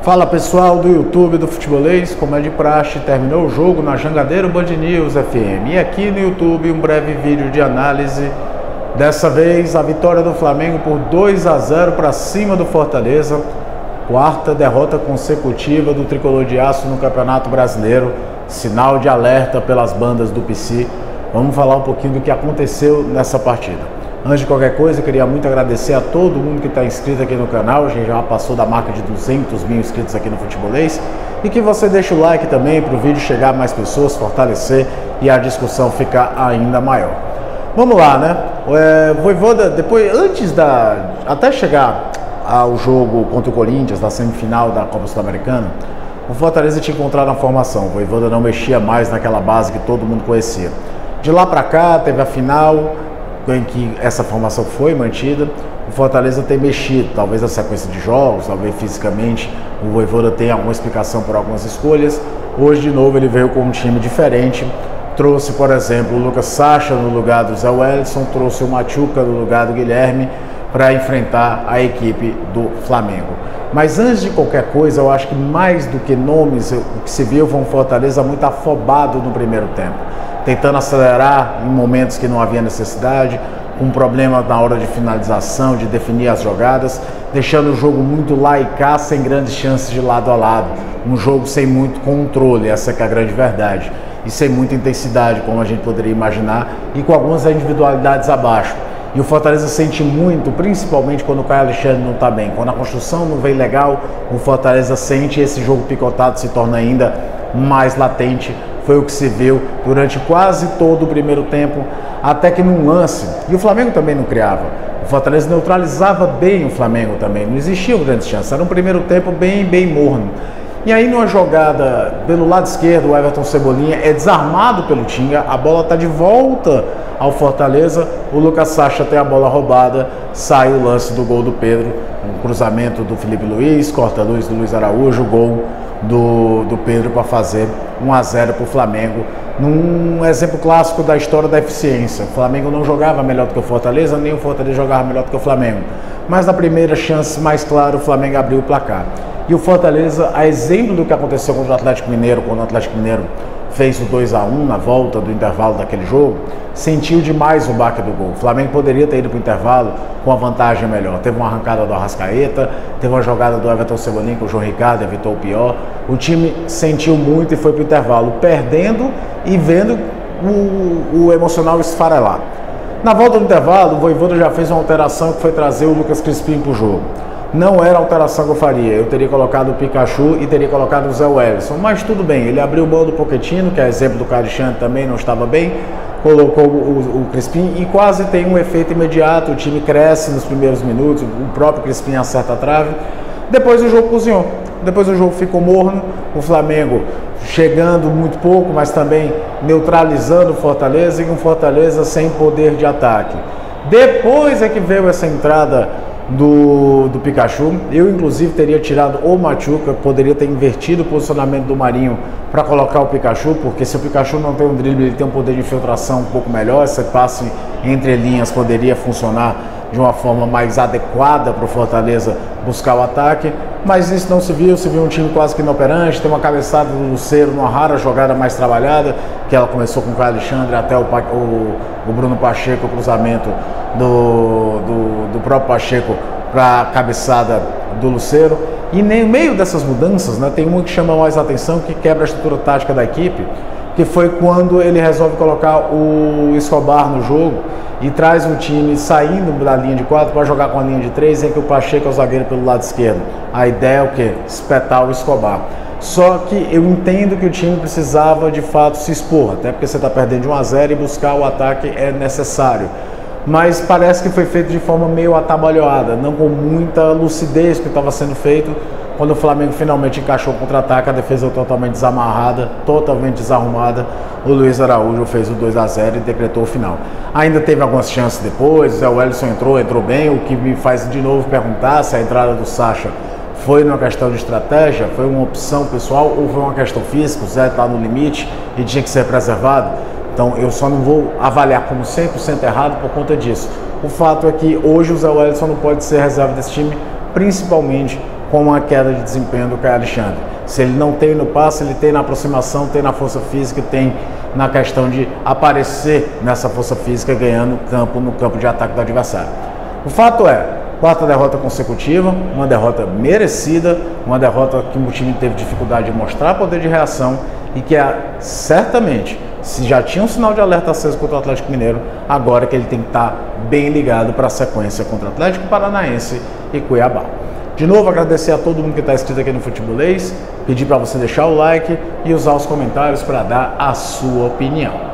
Fala pessoal do YouTube do Futebolês, como é de praxe, terminou o jogo na Jangadeiro Band News FM. E aqui no YouTube um breve vídeo de análise. Dessa vez a vitória do Flamengo por 2-0 para cima do Fortaleza. Quarta derrota consecutiva do Tricolor de Aço no Campeonato Brasileiro. Sinal de alerta pelas bandas do PC. Vamos falar um pouquinho do que aconteceu nessa partida. Antes de qualquer coisa, eu queria muito agradecer a todo mundo que está inscrito aqui no canal. A gente já passou da marca de 200 mil inscritos aqui no Futebolês. E que você deixe o like também para o vídeo chegar a mais pessoas, fortalecer e a discussão ficar ainda maior. Vamos lá, né? Vojvoda, depois, até chegar ao jogo contra o Corinthians, na semifinal da Copa Sul-Americana, o Fortaleza tinha encontrado a formação. O Vojvoda não mexia mais naquela base que todo mundo conhecia. De lá para cá, teve a final em que essa formação foi mantida. O Fortaleza tem mexido, talvez a sequência de jogos, talvez fisicamente o Vojvoda tenha alguma explicação por algumas escolhas. Hoje de novo ele veio com um time diferente, trouxe por exemplo o Lucas Sacha no lugar do Zé Wellison, trouxe o Machuca no lugar do Guilherme para enfrentar a equipe do Flamengo. Mas antes de qualquer coisa, eu acho que mais do que nomes, o que se viu foi um Fortaleza muito afobado no primeiro tempo, tentando acelerar em momentos que não havia necessidade, com problema na hora de finalização, de definir as jogadas, deixando o jogo muito lá e cá, sem grandes chances de lado a lado. Um jogo sem muito controle, essa que é a grande verdade, e sem muita intensidade, como a gente poderia imaginar, e com algumas individualidades abaixo. E o Fortaleza sente muito, principalmente quando o Caio Alexandre não está bem. Quando a construção não vem legal, o Fortaleza sente e esse jogo picotado se torna ainda mais latente. Foi o que se viu durante quase todo o primeiro tempo, até que num lance, e o Flamengo também não criava. O Fortaleza neutralizava bem o Flamengo também, não existiam grandes chances, era um primeiro tempo bem morno. E aí numa jogada pelo lado esquerdo, o Everton Cebolinha é desarmado pelo Tinga, a bola está de volta ao Fortaleza, o Lucas Sacha tem a bola roubada, sai o lance do gol do Pedro, um cruzamento do Felipe Luiz, corta-luz do Luiz Araújo, gol do Pedro para fazer 1-0 para o Flamengo, num exemplo clássico da história da eficiência. O Flamengo não jogava melhor do que o Fortaleza, nem o Fortaleza jogava melhor do que o Flamengo, mas na primeira chance mais clara o Flamengo abriu o placar. E o Fortaleza, a exemplo do que aconteceu contra o Atlético Mineiro, quando o Atlético Mineiro fez o 2-1 na volta do intervalo daquele jogo, sentiu demais o baque do gol. O Flamengo poderia ter ido para o intervalo com a vantagem melhor. Teve uma arrancada do Arrascaeta, teve uma jogada do Everton Cebolinha com o João Ricardo, evitou o pior. O time sentiu muito e foi para o intervalo, perdendo e vendo o emocional esfarelar. Na volta do intervalo, o Vojvoda já fez uma alteração que foi trazer o Lucas Crispim para o jogo. Não era a alteração que eu faria, eu teria colocado o Pikachu e teria colocado o Zé Wellison, mas tudo bem, ele abriu mão do Pochettino, que é exemplo do Caio Alexandre também, não estava bem, colocou o Crispim e quase tem um efeito imediato, o time cresce nos primeiros minutos, o próprio Crispim acerta a trave, depois o jogo cozinhou, depois o jogo ficou morno, o Flamengo chegando muito pouco, mas também neutralizando o Fortaleza e um Fortaleza sem poder de ataque. Depois é que veio essa entrada do Pikachu, eu inclusive teria tirado o Machuca, poderia ter invertido o posicionamento do Marinho para colocar o Pikachu, porque se o Pikachu não tem um drible, ele tem um poder de infiltração um pouco melhor, esse passe entre linhas poderia funcionar de uma forma mais adequada para o Fortaleza buscar o ataque, mas isso não se viu um time quase que inoperante, tem uma cabeçada do Lucero numa rara jogada mais trabalhada, que ela começou com o Caio Alexandre até o Bruno Pacheco, o cruzamento do próprio Pacheco para a cabeçada do Lucero. E no meio dessas mudanças, né, tem uma que chama mais atenção, que quebra a estrutura tática da equipe, que foi quando ele resolve colocar o Escobar no jogo e traz o time saindo da linha de 4 para jogar com a linha de 3, em que o Pacheco é o zagueiro pelo lado esquerdo. A ideia é o quê? Espetar o Escobar. Só que eu entendo que o time precisava de fato se expor, até porque você está perdendo de 1-0 e buscar o ataque é necessário. Mas parece que foi feito de forma meio atabalhoada, não com muita lucidez que estava sendo feito. Quando o Flamengo finalmente encaixou o contra-ataque, a defesa totalmente desamarrada, totalmente desarrumada, o Luiz Araújo fez o 2-0 e decretou o final. Ainda teve algumas chances depois, o Zé Wellison entrou bem, o que me faz de novo perguntar se a entrada do Sacha foi uma questão de estratégia, foi uma opção pessoal ou foi uma questão física, o Zé está no limite e tinha que ser preservado. Então eu só não vou avaliar como 100% errado por conta disso. O fato é que hoje o Zé Wellison não pode ser reserva desse time, principalmente com a queda de desempenho do Caio Alexandre. Se ele não tem no passe, ele tem na aproximação, tem na força física, tem na questão de aparecer nessa força física, ganhando campo no campo de ataque do adversário. O fato é, quarta derrota consecutiva, uma derrota merecida, uma derrota que o time teve dificuldade de mostrar poder de reação e que certamente, se já tinha um sinal de alerta aceso contra o Atlético Mineiro, agora que ele tem que estar bem ligado para a sequência contra o Atlético Paranaense e Cuiabá. De novo, agradecer a todo mundo que está inscrito aqui no Futebolês, pedir para você deixar o like e usar os comentários para dar a sua opinião.